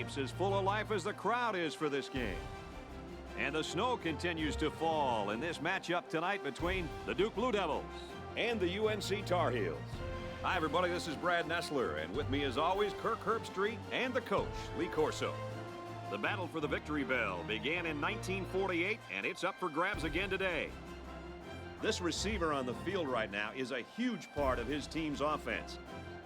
Stapes as full of life as the crowd is for this game. And the snow continues to fall in this matchup tonight between the Duke Blue Devils and the UNC Tar Heels. Hi, everybody. This is Brad Nessler, and with me, as always, Kirk Herbstreit and the coach, Lee Corso. The battle for the victory bell began in 1948, and it's up for grabs again today. This receiver on the field right now is a huge part of his team's offense.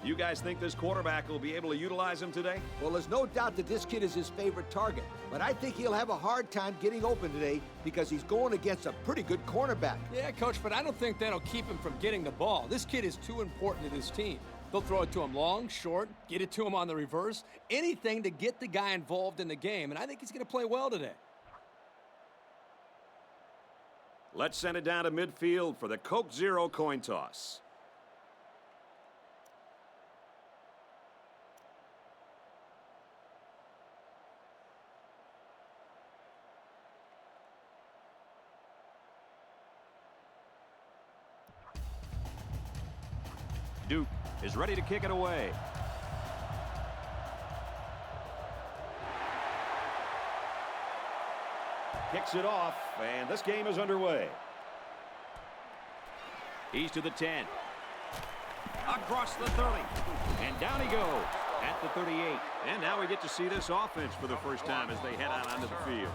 You guys think this quarterback will be able to utilize him today? Well, there's no doubt that this kid is his favorite target, but I think he'll have a hard time getting open today because he's going against a pretty good cornerback. Yeah, Coach, but I don't think that'll keep him from getting the ball. This kid is too important to this team. They'll throw it to him long, short, get it to him on the reverse, anything to get the guy involved in the game, and I think he's going to play well today. Let's send it down to midfield for the Coke Zero coin toss. Duke is ready to kick it away. Kicks it off, and this game is underway. He's to the 10. Across the 30. And down he goes at the 38. And now we get to see this offense for the first time as they head out onto the field.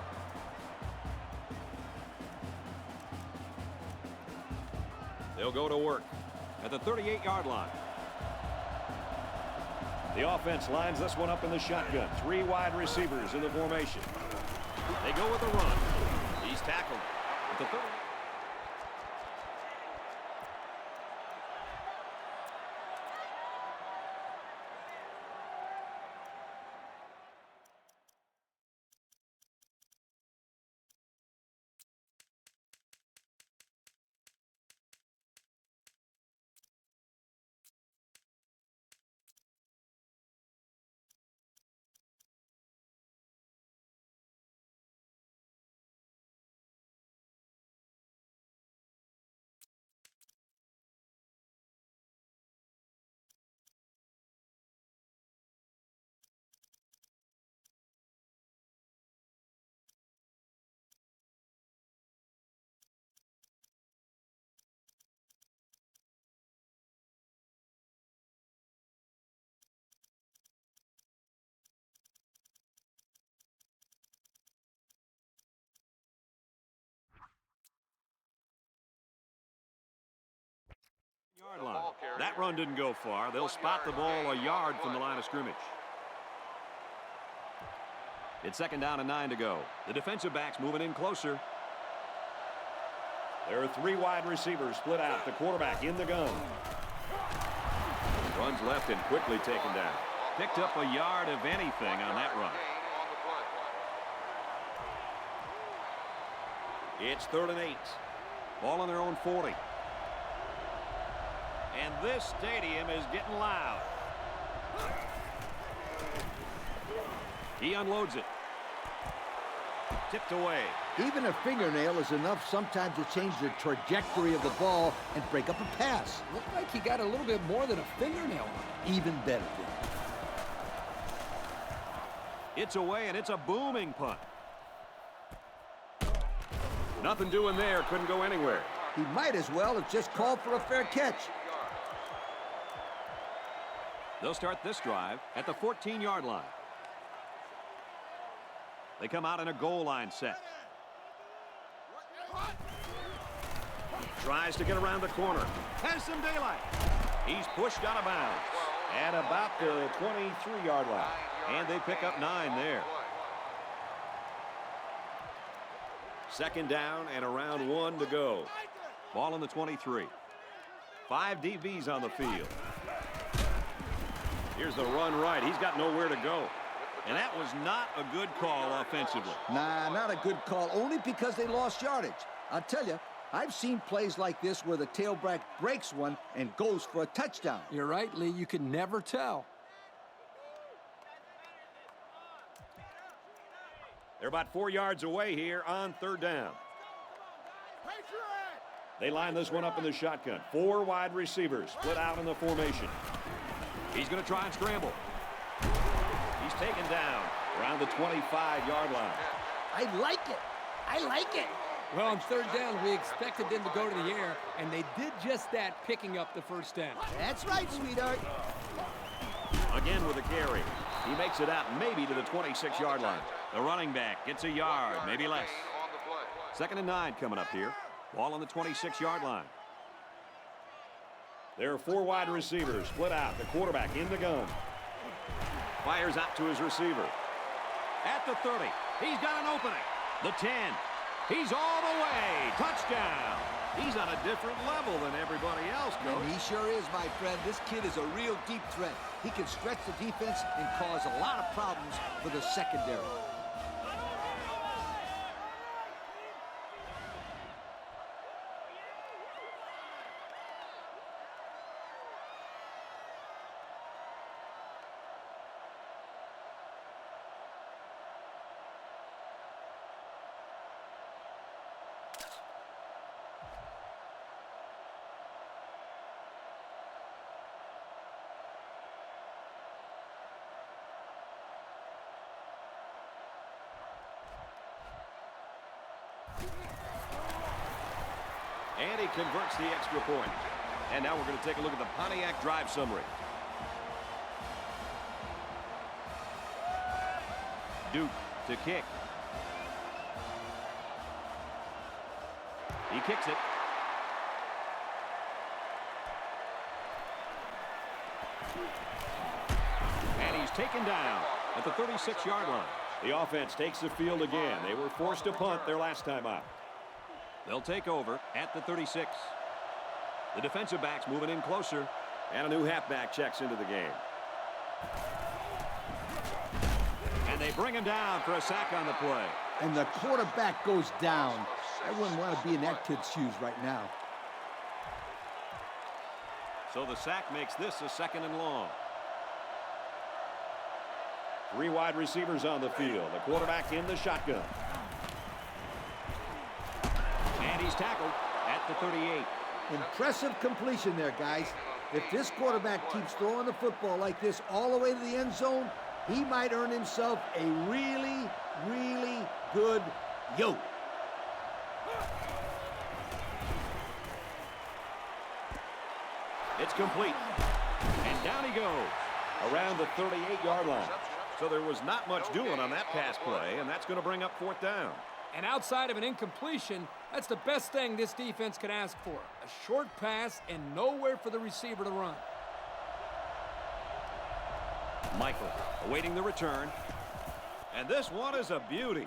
They'll go to work at the 38-yard line. The offense lines this one up in the shotgun. 3 wide receivers in the formation. They go with the run. He's tackled at the 30. Yard line. That run didn't go far. They'll spot the ball a yard from the line of scrimmage. It's second down and 9 to go. The defensive back's moving in closer. There are 3 wide receivers split out. The quarterback in the gun. Runs left and quickly taken down. Picked up a yard of anything on that run. It's 3rd and 8. Ball on their own 40. And this stadium is getting loud. He unloads it. Tipped away. Even a fingernail is enough sometimes to change the trajectory of the ball and break up a pass. Looked like he got a little bit more than a fingernail on it. Even better. It's away, and it's a booming punt. Nothing doing there. Couldn't go anywhere. He might as well have just called for a fair catch. They'll start this drive at the 14-yard line. They come out in a goal line set. Tries to get around the corner. Has some daylight. He's pushed out of bounds at about the 23-yard line. And they pick up 9 there. Second down and around 1 to go. Ball on the 23. 5 DBs on the field. Here's the run right. He's got nowhere to go. And that was not a good call offensively. Nah, not a good call, only because they lost yardage. I'll tell you, I've seen plays like this where the tailback breaks one and goes for a touchdown. You're right, Lee. You can never tell. They're about 4 yards away here on 3rd down. They line this one up in the shotgun. 4 wide receivers split out in the formation. He's going to try and scramble. He's taken down the 25-yard line. I like it. I like it. Well, on third down, we expected them to go to the air, and they did just that, picking up the first down. That's right, sweetheart. Again with a carry. He makes it out maybe to the 26-yard line. The running back gets a yard, maybe less. 2nd and 9 coming up here. Ball on the 26-yard line. There are 4 wide receivers split out. The quarterback in the gun. Fires out to his receiver. At the 30. He's got an opening. The 10. He's all the way. Touchdown. He's on a different level than everybody else, Coach. And he sure is, my friend. This kid is a real deep threat. He can stretch the defense and cause a lot of problems for the secondary. And he converts the extra point. And now we're going to take a look at the Pontiac drive summary. Duke to kick. He kicks it. And he's taken down at the 36-yard line. The offense takes the field again. They were forced to punt their last time out. They'll take over at the 36. The defensive backs moving in closer. And a new halfback checks into the game. And they bring him down for a sack on the play. And the quarterback goes down. I wouldn't want to be in that kid's shoes right now. So the sack makes this a 2nd and long. 3 wide receivers on the field. The quarterback in the shotgun. And he's tackled at the 38. Impressive completion there, guys. If this quarterback keeps throwing the football like this all the way to the end zone, he might earn himself a really, really good yoke. It's complete. And down he goes around the 38-yard line. So there was not much doing on that pass play, and that's going to bring up 4th down. And outside of an incompletion, that's the best thing this defense can ask for. A short pass and nowhere for the receiver to run. Michael awaiting the return. And this one is a beauty.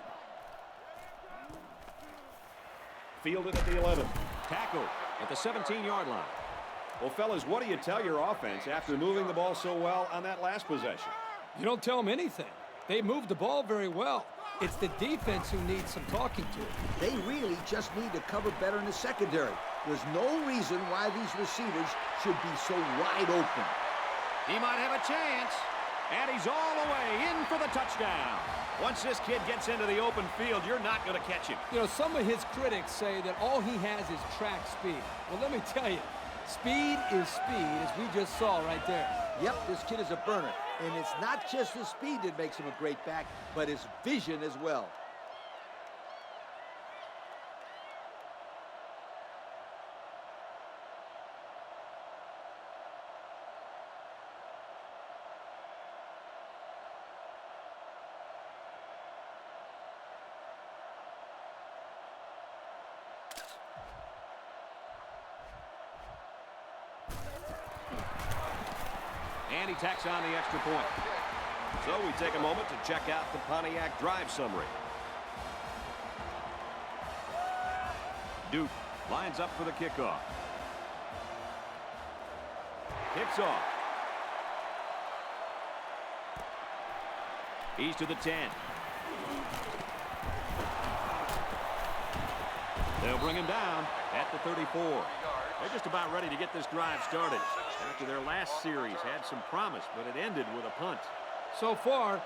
Fielded at the 11. Tackled at the 17-yard line. Well, fellas, what do you tell your offense after moving the ball so well on that last possession? You don't tell them anything. They moved the ball very well. It's the defense who needs some talking to. They really just need to cover better in the secondary. There's no reason why these receivers should be so wide open. He might have a chance. And he's all the way in for the touchdown. Once this kid gets into the open field, you're not going to catch him. You know, some of his critics say that all he has is track speed. Well, let me tell you, speed is speed, as we just saw right there. Yep, this kid is a burner. And it's not just his speed that makes him a great back, but his vision as well. And he tacks on the extra point. So we take a moment to check out the Pontiac drive summary. Duke lines up for the kickoff. Kicks off. He's to the 10. They'll bring him down at the 34. They're just about ready to get this drive started. After their last series had some promise, but it ended with a punt. So far,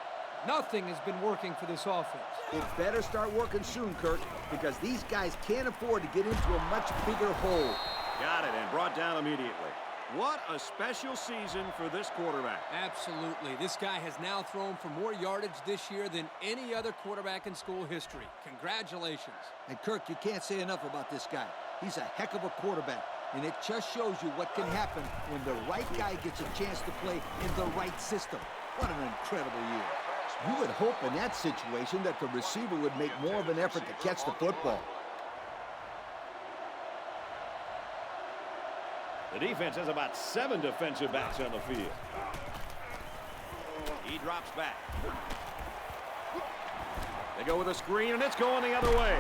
nothing has been working for this offense. It better start working soon, Kirk, because these guys can't afford to get into a much bigger hole. Got it, and brought down immediately. What a special season for this quarterback. Absolutely. This guy has now thrown for more yardage this year than any other quarterback in school history. Congratulations. And Kirk, you can't say enough about this guy. He's a heck of a quarterback, and it just shows you what can happen when the right guy gets a chance to play in the right system. What an incredible year. You would hope in that situation that the receiver would make more of an effort to catch the football. The defense has about 7 defensive backs on the field. He drops back. They go with a screen, and it's going the other way.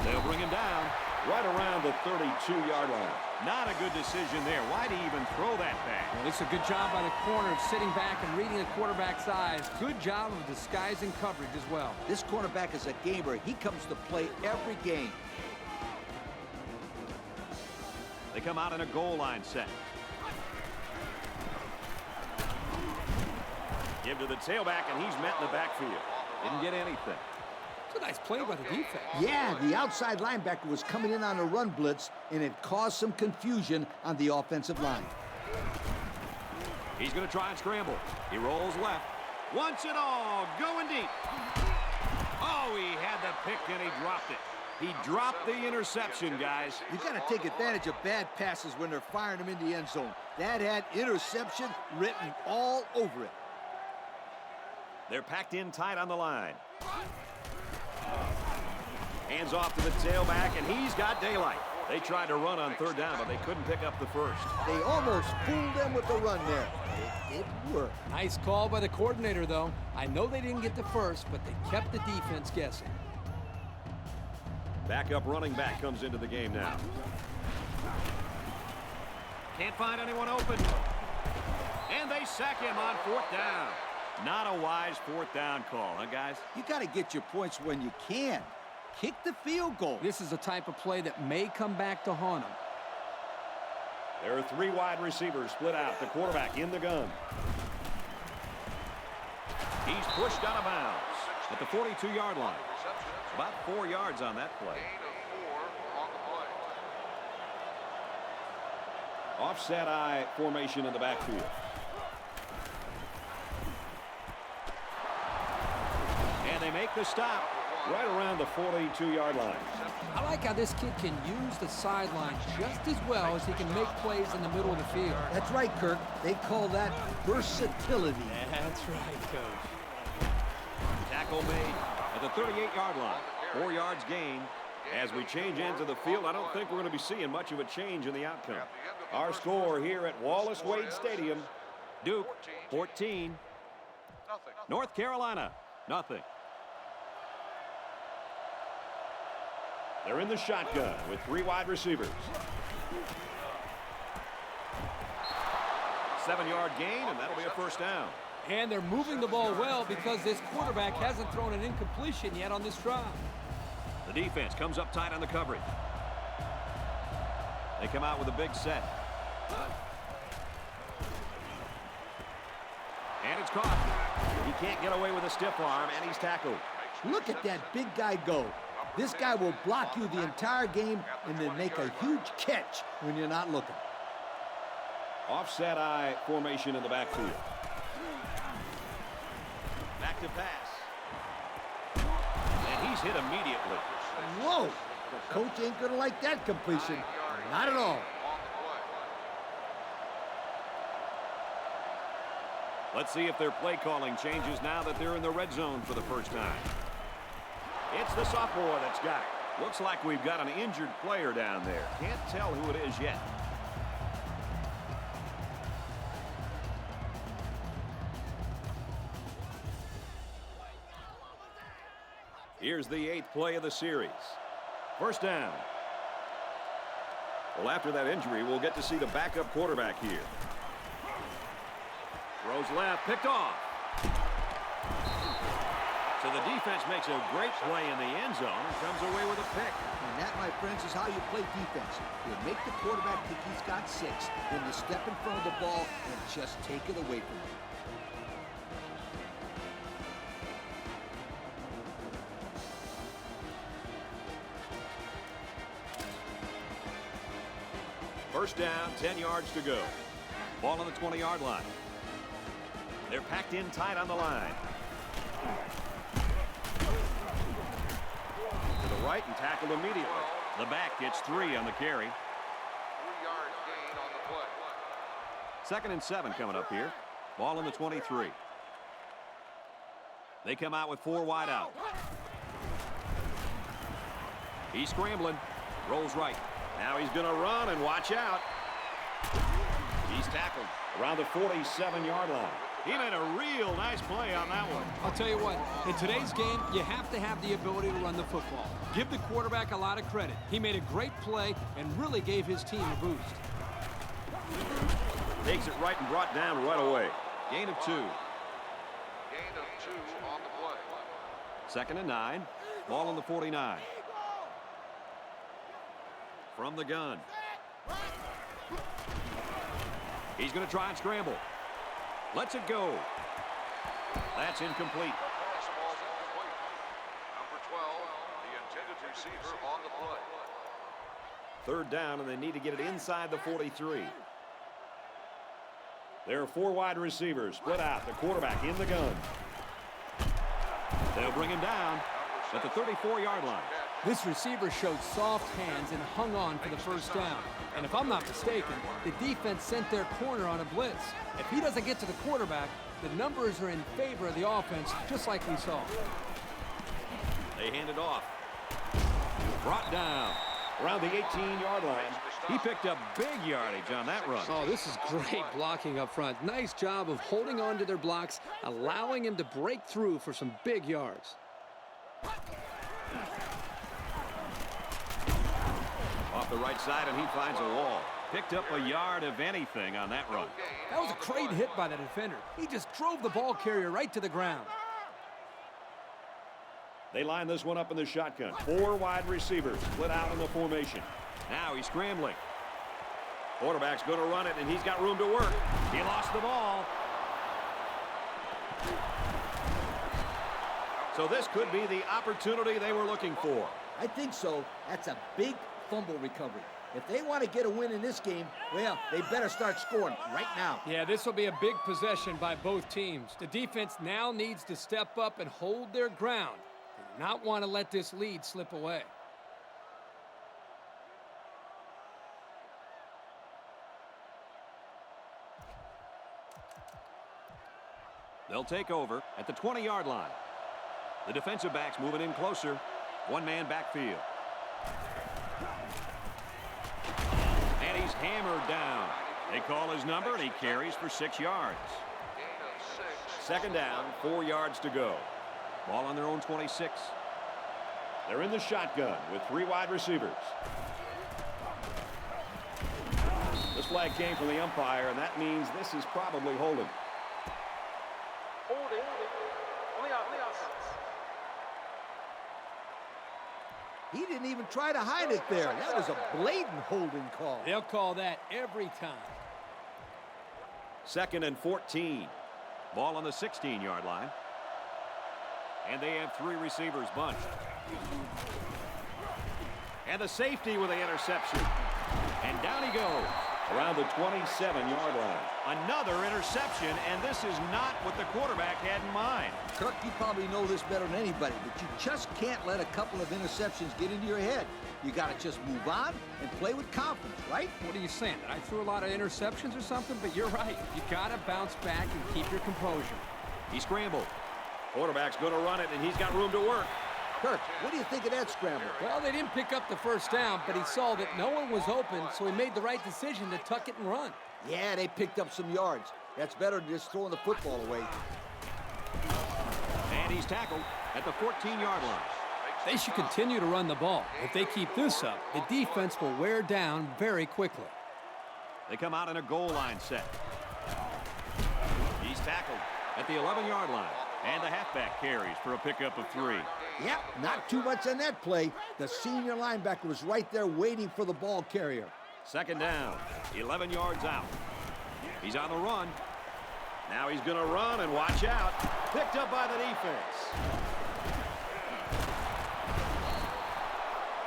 They'll bring him down right around the 32-yard line. Not a good decision there. Why do you even throw that back? Well, it's a good job by the corner of sitting back and reading the quarterback's eyes. Good job of disguising coverage as well. This cornerback is a gamer. He comes to play every game. They come out in a goal line set. Give to the tailback, and he's met in the backfield. Didn't get anything. It's a nice play by the defense. Yeah, the outside linebacker was coming in on a run blitz, and it caused some confusion on the offensive line. He's going to try and scramble. He rolls left. Wants it all. Going deep. Oh, he had the pick, and he dropped it. He dropped the interception, guys. You got to take advantage of bad passes when they're firing them in the end zone. That had interception written all over it. They're packed in tight on the line. Hands off to the tailback, and he's got daylight. They tried to run on third down, but they couldn't pick up the first. They almost fooled them with the run there. It didn't work. Nice call by the coordinator, though. I know they didn't get the first, but they kept the defense guessing. Backup running back comes into the game now. Can't find anyone open. And they sack him on fourth down. Not a wise fourth down call, huh, guys? You got to get your points when you can. Kick the field goal. This is a type of play that may come back to haunt him. There are 3 wide receivers split out. The quarterback in the gun. He's pushed out of bounds at the 42-yard line. About 4 yards on that play. Offset eye formation in the backfield. And they make the stop right around the 42-yard line. I like how this kid can use the sideline just as well as he can make plays in the middle of the field. That's right, Kirk. They call that versatility. That's right, Coach. Tackle made at the 38-yard line. 4 yards gain. As we change ends of the field, I don't think we're going to be seeing much of a change in the outcome. Our score here at Wallace Wade Stadium, Duke 14, North Carolina nothing. They're in the shotgun with 3 wide receivers. 7-yard gain, and that'll be a first down. And they're moving the ball well because this quarterback hasn't thrown an incompletion yet on this drive. The defense comes up tight on the coverage. They come out with a big set. And it's caught. He can't get away with a stiff arm, and he's tackled. Look at that big guy go. This guy will block you the entire game and then make a huge catch when you're not looking. Offset eye formation in the backfield. Back to pass. And he's hit immediately. Whoa! The coach ain't gonna like that completion. Not at all. Let's see if their play calling changes now that they're in the red zone for the first time. It's the sophomore that's got it. Looks like we've got an injured player down there. Can't tell who it is yet. Here's the 8th play of the series. First down. Well, after that injury, we'll get to see the backup quarterback here. Throws left, picked off. So the defense makes a great play in the end zone and comes away with a pick. And that, my friends, is how you play defense. You make the quarterback think he's got 6, then you step in front of the ball and just take it away from him. First down, 10 yards to go. Ball on the 20-yard line. They're packed in tight on the line. To the right and tackled immediately. The back gets 3 on the carry. 3-yard gain on the play. Second and 7 coming up here. Ball on the 23. They come out with 4 wide out. He's scrambling. Rolls right. Now he's going to run and watch out. He's tackled around the 47-yard line. He made a real nice play on that one. I'll tell you what, in today's game, you have to have the ability to run the football. Give the quarterback a lot of credit. He made a great play and really gave his team a boost. Takes it right and brought down right away. Gain of 2. Gain of 2 on the play. Second and 9. Ball on the 49. From the gun. He's going to try and scramble. Lets it go. That's incomplete. Pass ball's incomplete. Number 12, the intended receiver on the play. Third down, and they need to get it inside the 43. There are 4 wide receivers split out. The quarterback in the gun. They'll bring him down at the 34-yard line. This receiver showed soft hands and hung on for the first down. And if I'm not mistaken, the defense sent their corner on a blitz. If he doesn't get to the quarterback, the numbers are in favor of the offense, just like we saw. They hand it off. Brought down around the 18-yard line. He picked up big yardage on that run. Oh, this is great blocking up front. Nice job of holding on to their blocks, allowing him to break through for some big yards. Off the right side, and he finds a wall. Picked up a yard of anything on that run. That was a great hit by the defender. He just drove the ball carrier right to the ground. They line this one up in the shotgun. 4 wide receivers split out in the formation. Now he's scrambling. Quarterback's going to run it, and he's got room to work. He lost the ball. So this could be the opportunity they were looking for. I think so. That's a big fumble recovery. If they want to get a win in this game, well, they better start scoring right now. Yeah, this will be a big possession by both teams. The defense now needs to step up and hold their ground. They do not want to let this lead slip away. They'll take over at the 20-yard line. The defensive back's moving in closer. One-man backfield. And he's hammered down. They call his number, and he carries for 6 yards. Gain of 6. Second down, 4 yards to go. Ball on their own 26. They're in the shotgun with 3 wide receivers. This flag came from the umpire, and that means this is probably holding. Holding on the offense. He didn't even try to hide it there. That was a blatant holding call. They'll call that every time. Second and 14. Ball on the 16-yard line. And they have 3 receivers bunched. And the safety with the interception. And down he goes around the 27-yard line. Another interception, and this is not what the quarterback had in mind. Kirk, you probably know this better than anybody, but you just can't let a couple of interceptions get into your head. You got to just move on and play with confidence, right? What are you saying? That I threw a lot of interceptions or something? But you're right. You got to bounce back and keep your composure. He scrambled. Quarterback's going to run it, and he's got room to work. Kirk, what do you think of that scramble? Well, they didn't pick up the first down, but he saw that no one was open, so he made the right decision to tuck it and run. Yeah, they picked up some yards. That's better than just throwing the football away. And he's tackled at the 14-yard line. They should continue to run the ball. If they keep this up, the defense will wear down very quickly. They come out in a goal line set. He's tackled at the 11-yard line. And the halfback carries for a pickup of 3. Yep, not too much on that play. The senior linebacker was right there waiting for the ball carrier. Second down, 11 yards out. He's on the run. Now he's going to run and watch out. Picked up by the defense.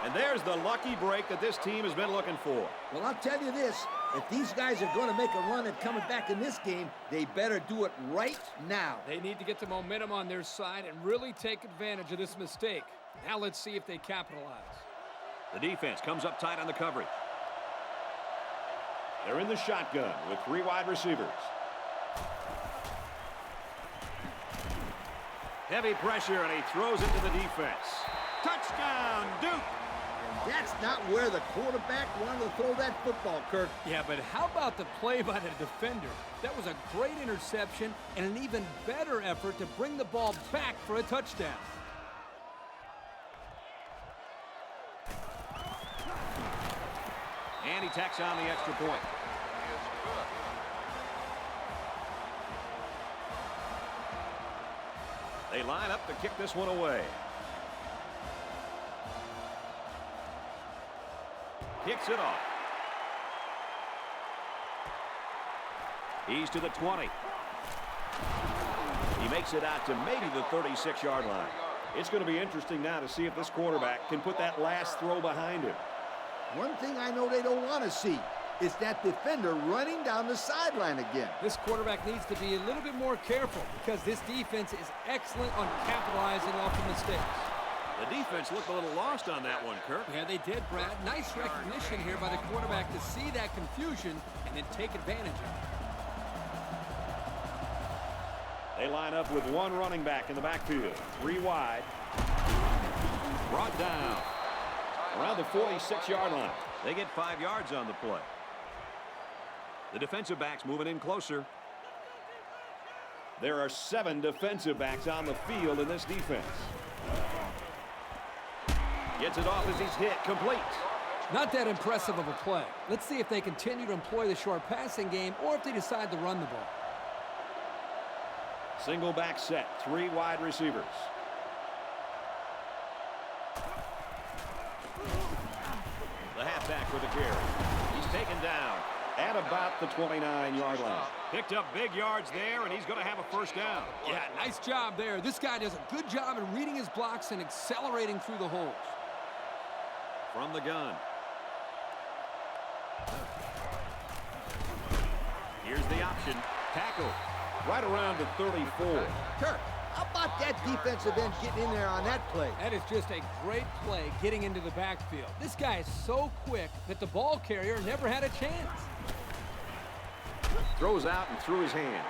And there's the lucky break that this team has been looking for. Well, I'll tell you this. If these guys are going to make a run at coming back in this game, they better do it right now. They need to get the momentum on their side and really take advantage of this mistake. Now let's see if they capitalize. The defense comes up tight on the coverage. They're in the shotgun with 3 wide receivers. Heavy pressure, and he throws it to the defense. Touchdown, Duke! That's not where the quarterback wanted to throw that football, Kirk. Yeah, but how about the play by the defender? That was a great interception and an even better effort to bring the ball back for a touchdown. And he tacks on the extra point. They line up to kick this one away. Kicks it off. He's to the 20. He makes it out to maybe the 36-yard line. It's going to be interesting now to see if this quarterback can put that last throw behind him. One thing I know they don't want to see is that defender running down the sideline again. This quarterback needs to be a little bit more careful because this defense is excellent on capitalizing off the mistakes. The defense looked a little lost on that one, Kirk. Yeah, they did, Brad. Nice recognition here by the quarterback to see that confusion and then take advantage of it. They line up with 1 running back in the backfield. 3 wide. Brought down around the 46-yard line. They get 5 yards on the play. The defensive backs moving in closer. There are 7 defensive backs on the field in this defense. Gets it off as he's hit. Complete. Not that impressive of a play. Let's see if they continue to employ the short passing game or if they decide to run the ball. Single back set. 3 wide receivers. The halfback with the carry. He's taken down at about the 29-yard line. Picked up big yards there, and he's going to have a first down. Yeah, nice job there. This guy does a good job in reading his blocks and accelerating through the holes. From the gun. Here's the option. Tackle. Right around the 34. Kirk, how about that defensive end getting in there on that play? That is just a great play getting into the backfield. This guy is so quick that the ball carrier never had a chance. Throws out and through his hands.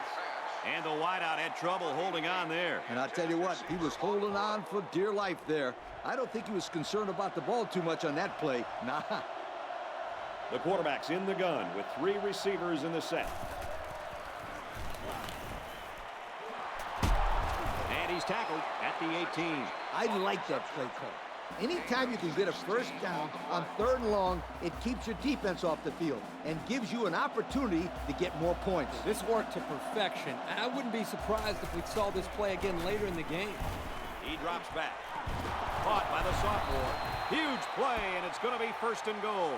And the wideout had trouble holding on there. And I'll tell you what, he was holding on for dear life there. I don't think he was concerned about the ball too much on that play. Nah. The quarterback's in the gun with 3 receivers in the set. And he's tackled at the 18. I like that play call. Anytime you can get a first down on 3rd and long, it keeps your defense off the field and gives you an opportunity to get more points. This worked to perfection. I wouldn't be surprised if we saw this play again later in the game. He drops back. Caught by the sophomore. Huge play, and it's going to be 1st and goal.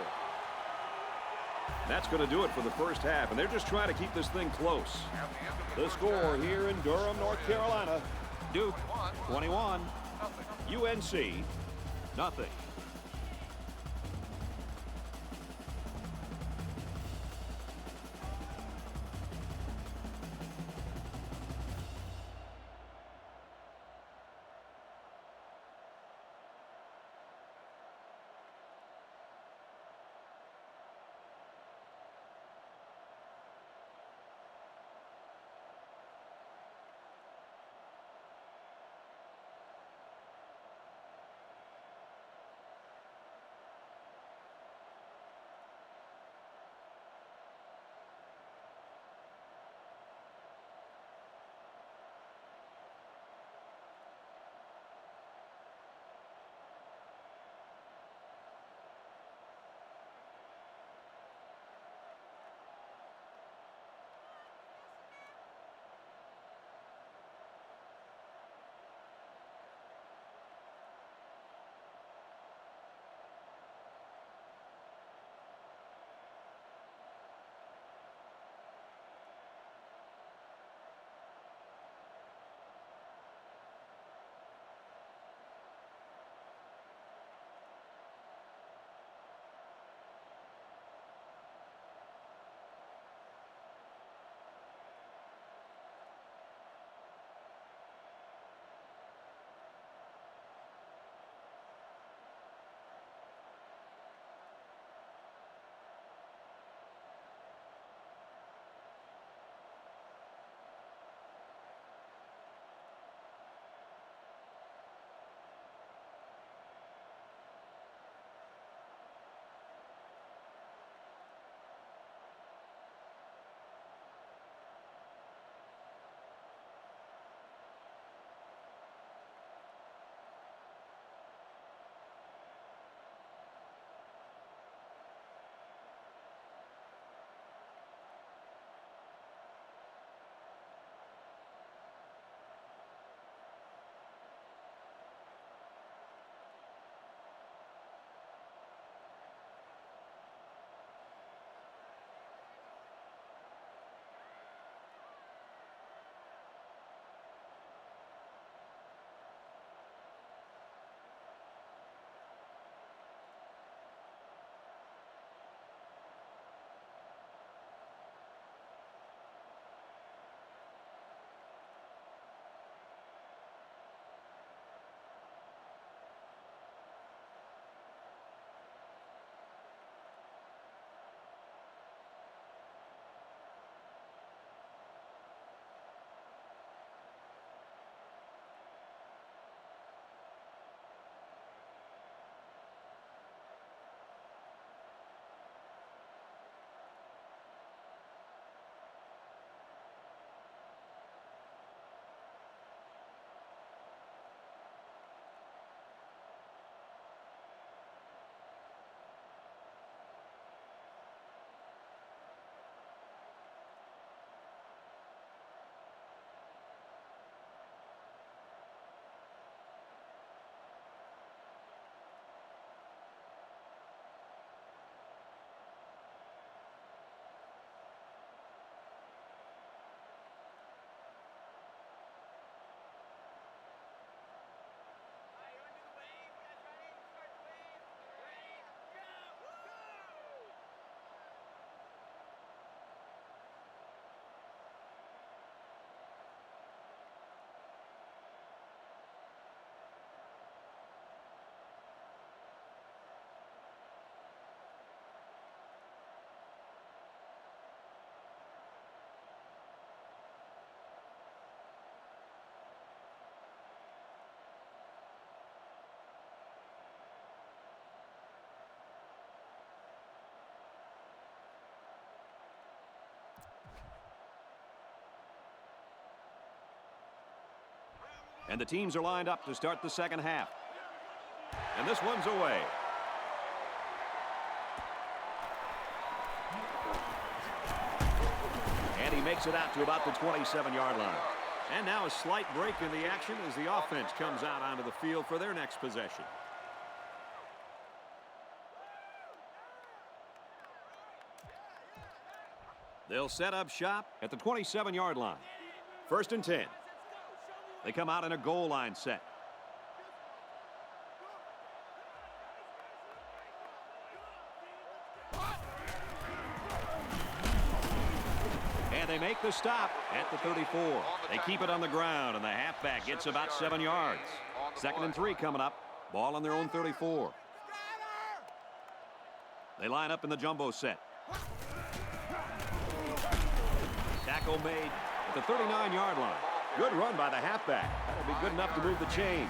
That's going to do it for the first half, and they're just trying to keep this thing close. The score here in Durham, North Carolina, Duke 21, UNC nothing. And the teams are lined up to start the second half. And this one's away. And he makes it out to about the 27-yard line. And now a slight break in the action as the offense comes out onto the field for their next possession. They'll set up shop at the 27-yard line. 1st and 10. They come out in a goal line set. And they make the stop at the 34. They keep it on the ground, and the halfback gets about 7 yards. 2nd and 3 coming up. Ball on their own 34. They line up in the jumbo set. Tackle made at the 39-yard line. Good run by the halfback. That'll be good enough to move the chains.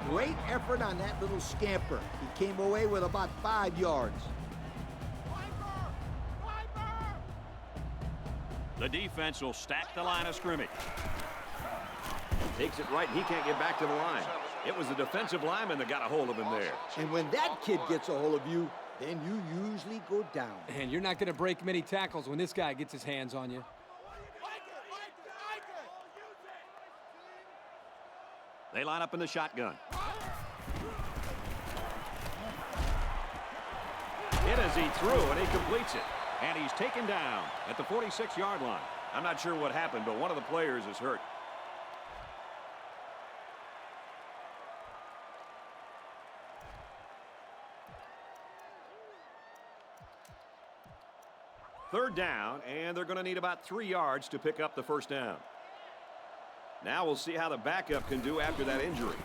Great effort on that little scamper. He came away with about 5 yards. The defense will stack the line of scrimmage. Takes it right. He can't get back to the line. It was the defensive lineman that got a hold of him there. And when that kid gets a hold of you, then you usually go down. And you're not going to break many tackles when this guy gets his hands on you. They line up in the shotgun. Hit as he threw, and he completes it. And he's taken down at the 46-yard line. I'm not sure what happened, but one of the players is hurt. Third down, and they're going to need about 3 yards to pick up the first down. Now we'll see how the backup can do after that injury.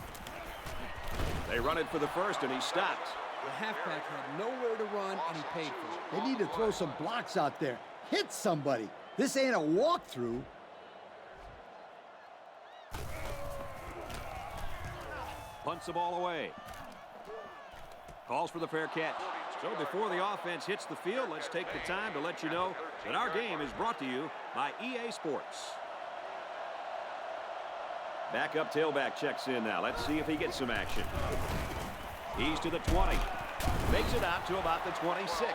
They run it for the first, and he stopped. The halfback had nowhere to run, and he paid for it. They need to throw some blocks out there. Hit somebody. This ain't a walkthrough. Punts the ball away. Calls for the fair catch. So before the offense hits the field, let's take the time to let you know that our game is brought to you by EA Sports. Backup tailback checks in now. Let's see if he gets some action. He's to the 20. Makes it out to about the 26.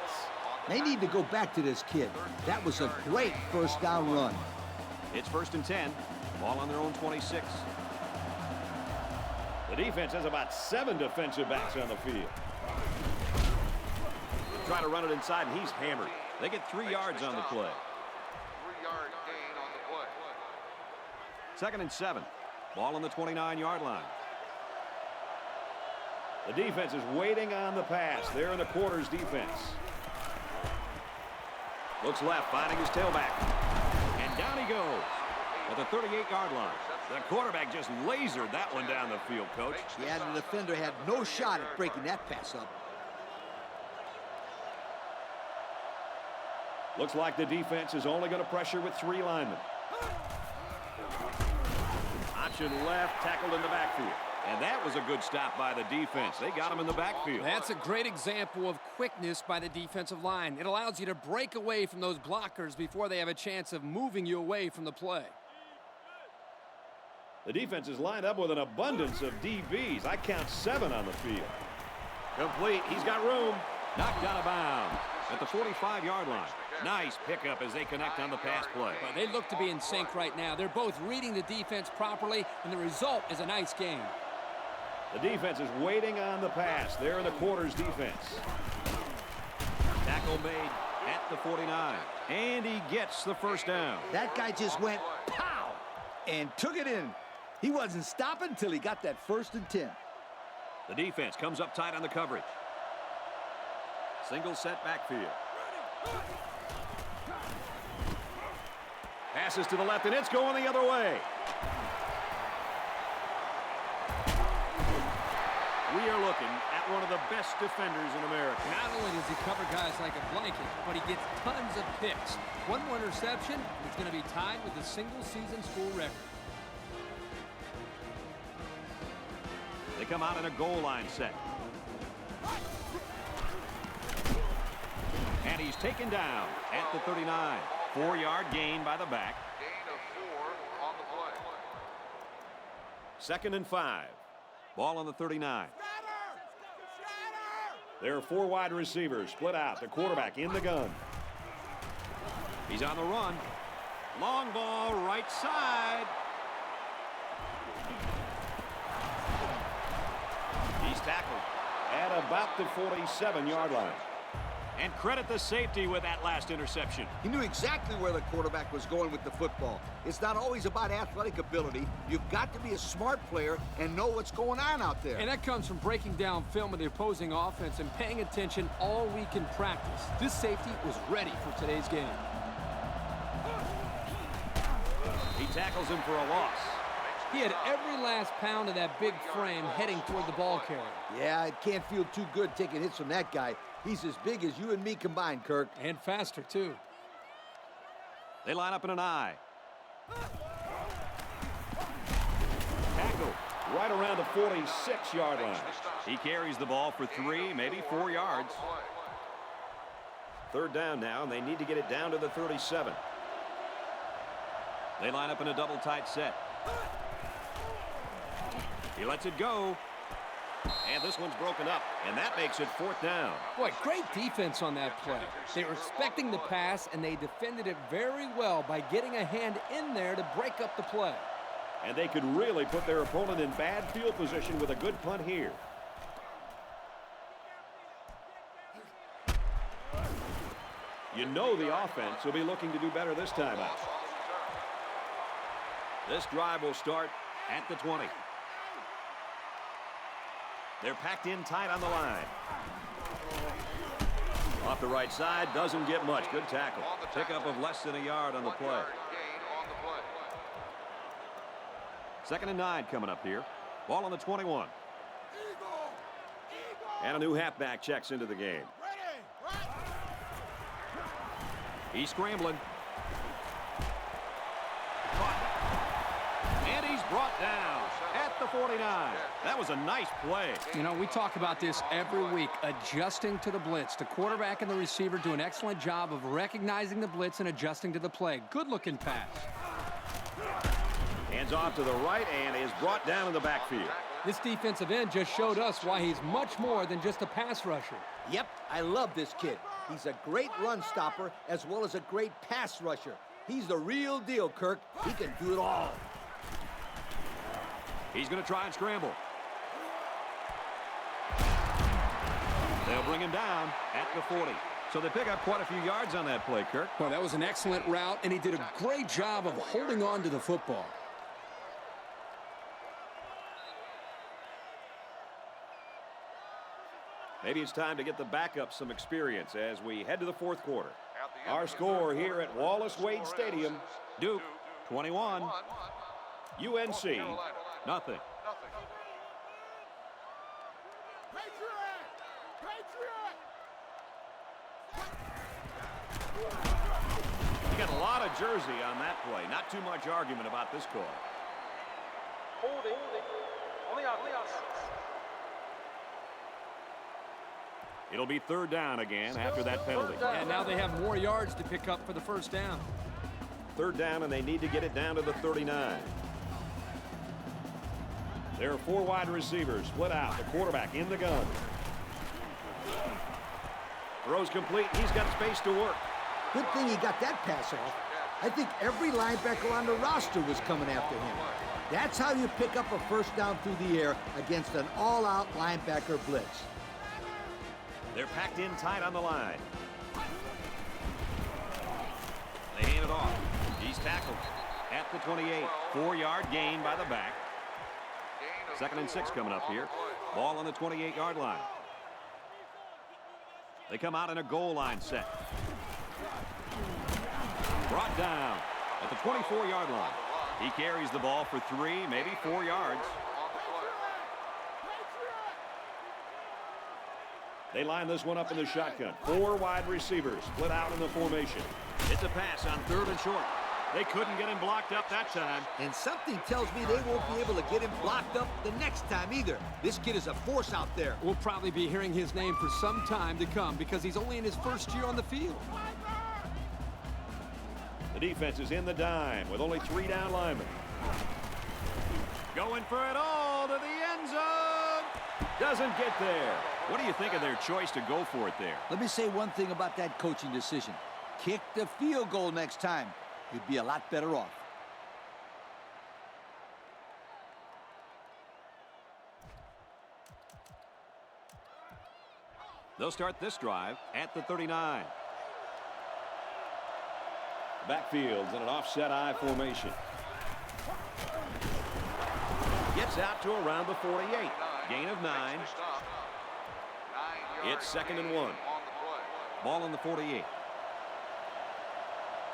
They need to go back to this kid. That was a great first down run. It's 1st and 10. Ball on their own 26. The defense has about 7 defensive backs on the field. Try to run it inside, and he's hammered. They get 3 yards on the play. 3-yard gain on the play. 2nd and 7. Ball on the 29-yard line. The defense is waiting on the pass. They're in the quarters defense. Looks left, finding his tailback. And down he goes at the 38-yard line. The quarterback just lasered that one down the field, Coach. Yeah, the defender had no shot at breaking that pass up. Looks like the defense is only going to pressure with 3 linemen. Option left, tackled in the backfield. And that was a good stop by the defense. They got him in the backfield. That's a great example of quickness by the defensive line. It allows you to break away from those blockers before they have a chance of moving you away from the play. The defense is lined up with an abundance of DBs. I count 7 on the field. Complete. He's got room. Knocked out of bounds at the 45-yard line. Nice pickup as they connect on the pass play. But they look to be in sync right now. They're both reading the defense properly, and the result is a nice game. The defense is waiting on the pass. They're in the quarters defense. Tackle made at the 49. And he gets the first down. That guy just went pow and took it in. He wasn't stopping until he got that 1st and 10. The defense comes up tight on the coverage. Single set backfield. Passes to the left, and it's going the other way. We are looking at one of the best defenders in America. Not only does he cover guys like a blanket, but he gets tons of picks. One more interception, and it's going to be tied with the single-season school record. They come out in a goal line set. And he's taken down at the 39. 4-yard gain by the back. Gain of 4 on the play. 2nd and 5. Ball on the 39. There are 4 wide receivers split out. The quarterback in the gun. He's on the run. Long ball, right side. He's tackled at about the 47-yard line. And credit the safety with that last interception. He knew exactly where the quarterback was going with the football. It's not always about athletic ability. You've got to be a smart player and know what's going on out there. And that comes from breaking down film of the opposing offense and paying attention all week in practice. This safety was ready for today's game. He tackles him for a loss. He had every last pound of that big frame heading toward the ball carrier. Yeah, it can't feel too good taking hits from that guy. He's as big as you and me combined, Kirk. And faster, too. They line up in an I. Tackle right around the 46-yard line. He carries the ball for 3, maybe 4 yards. 3rd down now, and they need to get it down to the 37. They line up in a double tight set. He lets it go. And this one's broken up, and that makes it 4th down. Boy, great defense on that play. They were expecting the pass, and they defended it very well by getting a hand in there to break up the play. And they could really put their opponent in bad field position with a good punt here. You know the offense will be looking to do better this time out. This drive will start at the 20. They're packed in tight on the line. Off the right side, doesn't get much. Good tackle. Pickup of less than a yard on the play. 2nd and 9 coming up here. Ball on the 21. And a new halfback checks into the game. He's scrambling. And he's brought down at the 49. That was a nice play. You know, we talk about this every week, adjusting to the blitz. The quarterback and the receiver do an excellent job of recognizing the blitz and adjusting to the play. Good-looking pass. Hands off to the right and is brought down in the backfield. This defensive end just showed us why he's much more than just a pass rusher. Yep, I love this kid. He's a great run stopper as well as a great pass rusher. He's the real deal, Kirk. He can do it all. He's going to try and scramble. They'll bring him down at the 40. So they pick up quite a few yards on that play, Kirk. Well, that was an excellent route, and he did a great job of holding on to the football. Maybe it's time to get the backup some experience as we head to the 4th quarter. Our score here at Wallace Wade Stadium, Duke 21, UNC nothing. You got a lot of jersey on that play. Not too much argument about this call. Holding on the offense. It'll be 3rd down again after that penalty. And now they have more yards to pick up for the 1st down. 3rd down, and they need to get it down to the 39. There are 4 wide receivers split out. The quarterback in the gun. Throws complete. He's got space to work. Good thing he got that pass off. I think every linebacker on the roster was coming after him. That's how you pick up a 1st down through the air against an all-out linebacker blitz. They're packed in tight on the line. They hand it off. He's tackled at the 28. 4-yard gain by the back. 2nd and 6 coming up here. Ball on the 28-yard line. They come out in a goal line set. Brought down at the 24-yard line. He carries the ball for 3, maybe 4 yards. They line this one up in the shotgun. 4 wide receivers split out in the formation. It's a pass on 3rd and short. They couldn't get him blocked up that time. And something tells me they won't be able to get him blocked up the next time either. This kid is a force out there. We'll probably be hearing his name for some time to come because he's only in his 1st year on the field. The defense is in the dime with only 3 down linemen. Going for it all to the end zone. Doesn't get there. What do you think of their choice to go for it there? Let me say one thing about that coaching decision. Kick the field goal next time. You'd be a lot better off. They'll start this drive at the 39. Backfields in an offset I formation. Gets out to around the 48. Gain of 9. It's 2nd and 1. Ball on the 48.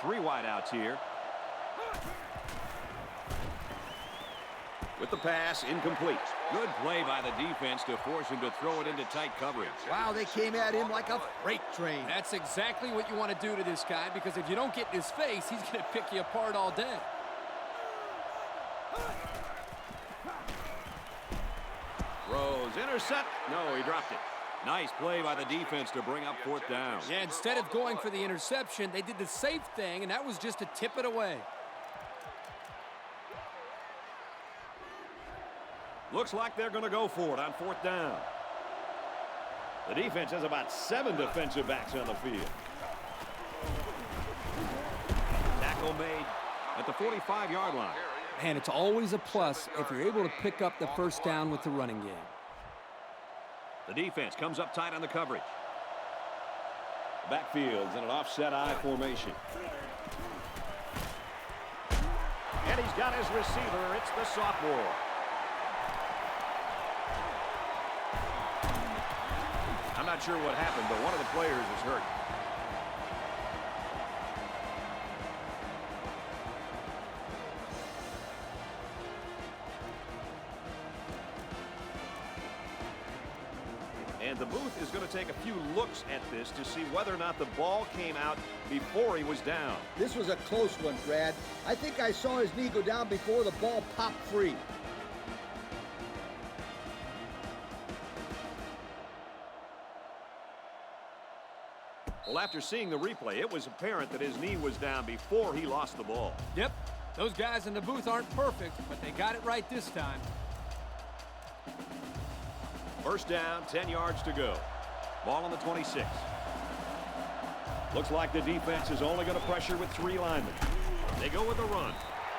3 wideouts here. With the pass, incomplete. Good play by the defense to force him to throw it into tight coverage. Wow, they came at him like a freight train. That's exactly what you want to do to this guy, because if you don't get in his face, he's going to pick you apart all day. Throws, intercept. No, he dropped it. Nice play by the defense to bring up 4th down. Yeah, instead of going for the interception, they did the safe thing, and that was just to tip it away. Looks like they're going to go for it on 4th down. The defense has about 7 defensive backs on the field. Tackle made at the 45-yard line. And it's always a plus if you're able to pick up the first down with the running game. The defense comes up tight on the coverage. Backfields in an offset I formation. And he's got his receiver. It's the sophomore. I'm not sure what happened, but one of the players is hurt. And the booth is going to take a few looks at this to see whether or not the ball came out before he was down. This was a close one, Brad. I think I saw his knee go down before the ball popped free. Well, after seeing the replay, it was apparent that his knee was down before he lost the ball. Yep, those guys in the booth aren't perfect, but they got it right this time. First down, 10 yards to go. Ball on the 26. Looks like the defense is only going to pressure with 3 linemen. They go with a run,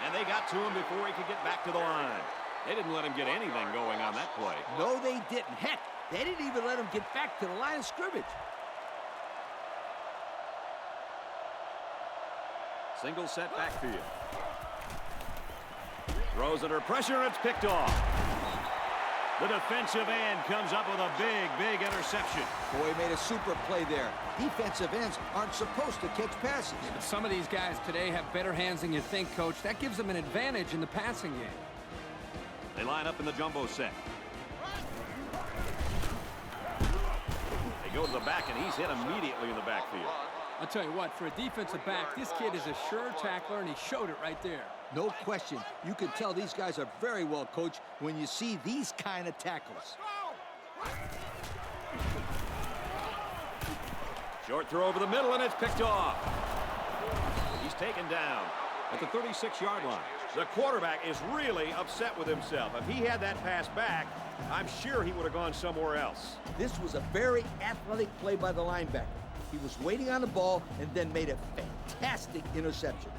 and they got to him before he could get back to the line. They didn't let him get anything going on that play. No, they didn't. Heck, they didn't even let him get back to the line of scrimmage. Single set backfield. Throws under pressure, and it's picked off. The defensive end comes up with a big interception. Boy, made a super play there. Defensive ends aren't supposed to catch passes. But some of these guys today have better hands than you think, Coach. That gives them an advantage in the passing game. They line up in the jumbo set. They go to the back, and he's hit immediately in the backfield. I'll tell you what, for a defensive back, this kid is a sure tackler, and he showed it right there. No question. You can tell these guys are very well coached when you see these kind of tackles. Short throw over the middle, and it's picked off. He's taken down at the 36-yard line. The quarterback is really upset with himself. If he had that pass back, I'm sure he would have gone somewhere else. This was a very athletic play by the linebacker. He was waiting on the ball and then made a fantastic interception.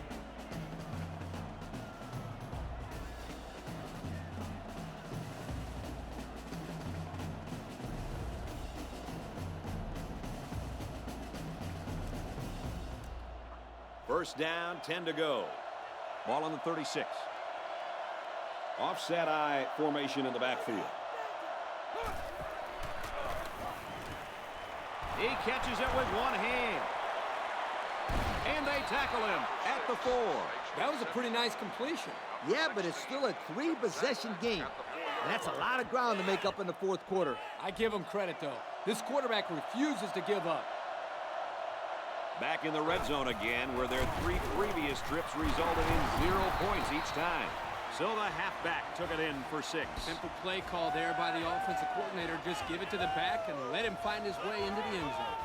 First down, 10 to go. Ball on the 36. Offset I formation in the backfield. He catches it with one hand. And they tackle him at the 4. That was a pretty nice completion. Yeah, but it's still a 3-possession game. And that's a lot of ground to make up in the 4th quarter. I give him credit, though. This quarterback refuses to give up. Back in the red zone again, where their 3 previous trips resulted in 0 points each time. So the halfback took it in for 6. Simple play call there by the offensive coordinator. Just give it to the back and let him find his way into the end zone.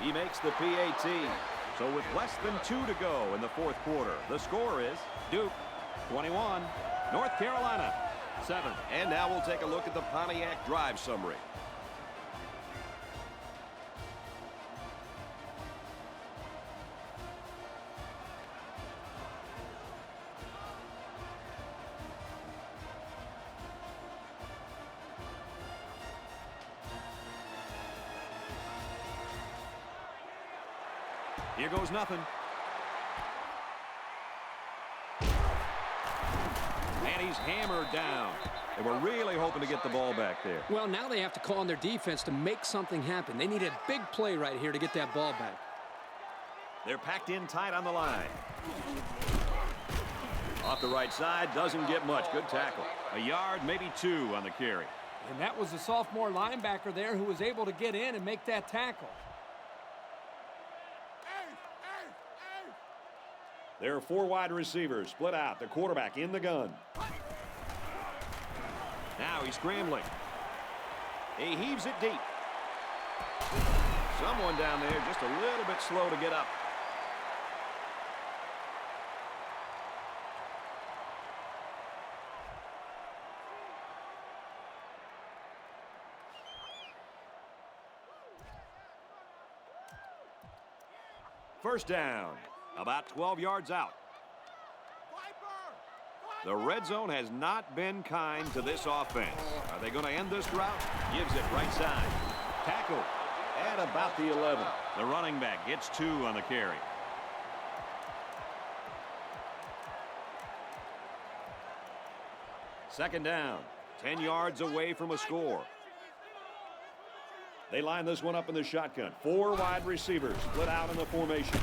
He makes the PAT. So with less than 2 to go in the fourth quarter, the score is Duke 21, North Carolina 7. And now we'll take a look at the Pontiac drive summary. Here goes nothing. And he's hammered down. They were really hoping to get the ball back there. Well, now they have to call on their defense to make something happen. They need a big play right here to get that ball back. They're packed in tight on the line. Off the right side, doesn't get much. Good tackle. A yard, maybe 2 on the carry. And that was the sophomore linebacker there who was able to get in and make that tackle. There are 4 wide receivers split out. The quarterback in the gun. Now he's scrambling. He heaves it deep. Someone down there just a little bit slow to get up. First down. About 12 yards out. The red zone has not been kind to this offense. Are they going to end this drought? Gives it right side. Tackle at about the 11. The running back gets 2 on the carry. Second down. 10 yards away from a score. They line this one up in the shotgun. 4 wide receivers split out in the formation.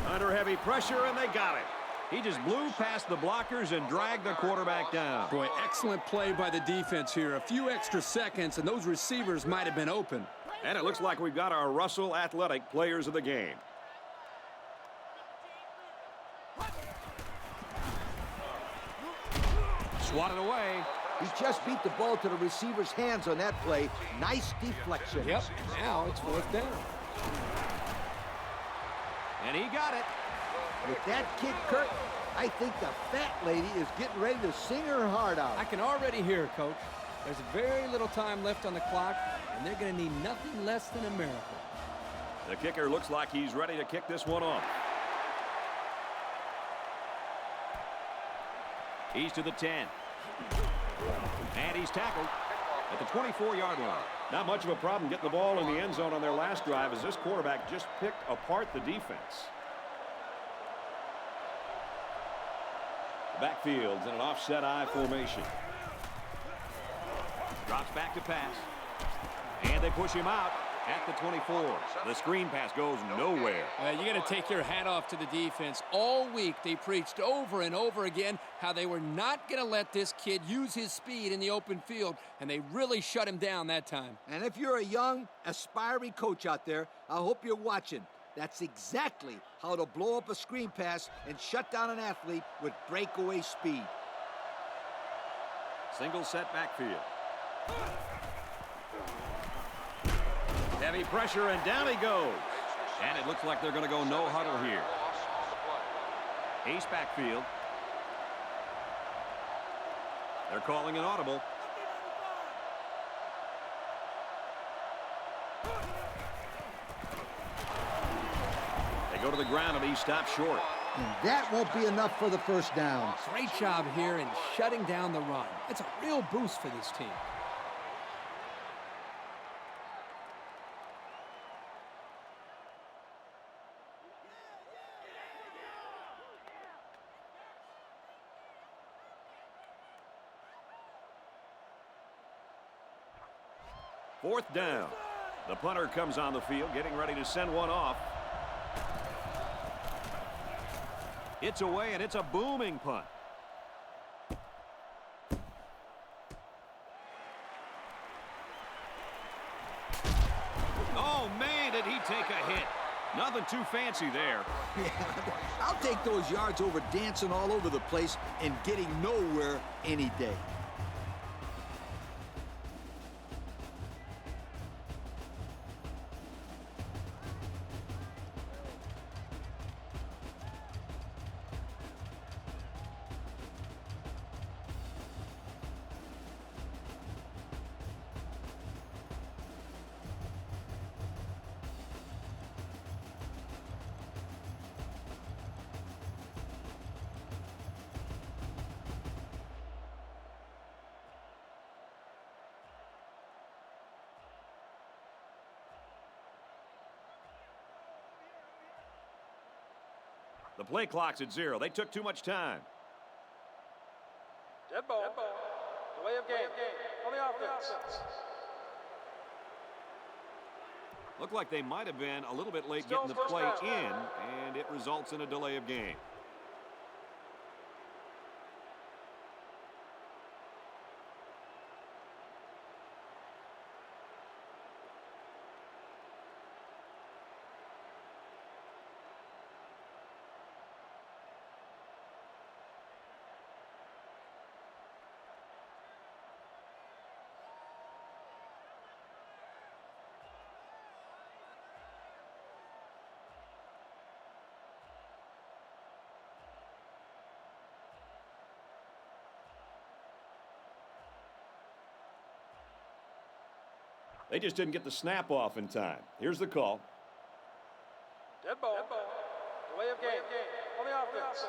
Under heavy pressure, and they got it. He just blew past the blockers and dragged the quarterback down. Boy, excellent play by the defense here. A few extra seconds, and those receivers might have been open. And it looks like we've got our Russell Athletic players of the game. Swatted away. He just beat the ball to the receiver's hands on that play. Nice deflection. Yep, now it's fourth down. And he got it. With that kick, Kurt, I think the fat lady is getting ready to sing her heart out. I can already hear it, Coach. There's very little time left on the clock, and they're going to need nothing less than a miracle. The kicker looks like he's ready to kick this one off. He's to the 10. And he's tackled at the 24-yard line. Not much of a problem getting the ball in the end zone on their last drive as this quarterback just picked apart the defense. Backfields in an offset I formation. Drops back to pass. And they push him out at the 24. The screen pass goes nowhere. You got to take your hat off to the defense. All week they preached over and over again how they were not going to let this kid use his speed in the open field, and they really shut him down that time. And if you're a young, aspiring coach out there, I hope you're watching. That's exactly how to blow up a screen pass and shut down an athlete with breakaway speed. Single set backfield. Heavy pressure, and down he goes. And it looks like they're going to go no huddle here. Ace backfield. They're calling an audible. They go to the ground, and he stops short. And that won't be enough for the first down. Great job here in shutting down the run. It's a real boost for this team. Fourth down. The punter comes on the field, getting ready to send one off. It's away, and it's a booming punt. Oh, man, did he take a hit. Nothing too fancy there. Yeah, I'll take those yards over dancing all over the place and getting nowhere any day. The play clock's at 0. They took too much time. Dead ball. Delay of game. On the offense. Looked like they might have been a little bit late Still getting the first play down. in, and it results in a delay of game. They just didn't get the snap off in time. Here's the call. Dead ball. Delay of game. On the offense.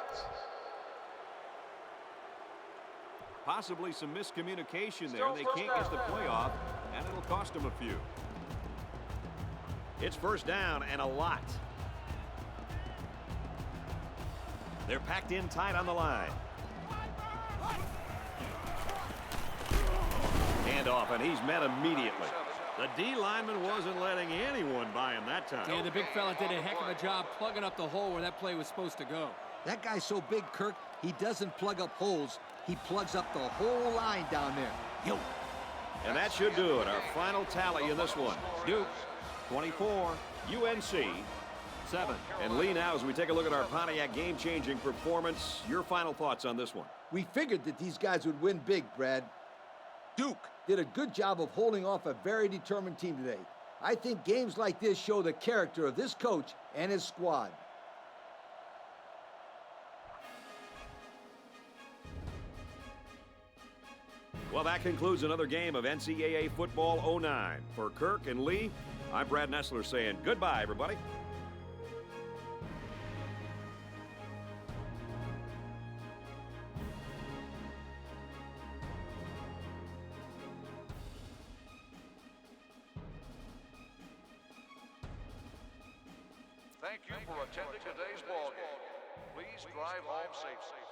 Possibly some miscommunication there. Still They first can't get the down. play off, and it'll cost them a few. It's first down and a lot. They're packed in tight on the line. Handoff, and he's met immediately. The D lineman wasn't letting anyone by him that time. Yeah, the big fella did a heck of a job plugging up the hole where that play was supposed to go. That guy's so big, Kirk, he doesn't plug up holes. He plugs up the whole line down there. Yo. And that should do it. Our final tally in this one. Duke, 24. UNC, 7. And Lee, now as we take a look at our Pontiac game-changing performance, your final thoughts on this one. We figured that these guys would win big, Brad. Duke did a good job of holding off a very determined team today. I think games like this show the character of this coach and his squad. Well, that concludes another game of NCAA Football 09. For Kirk and Lee, I'm Brad Nessler saying goodbye, everybody. Thank you for attending today's ball game. Please drive home safely.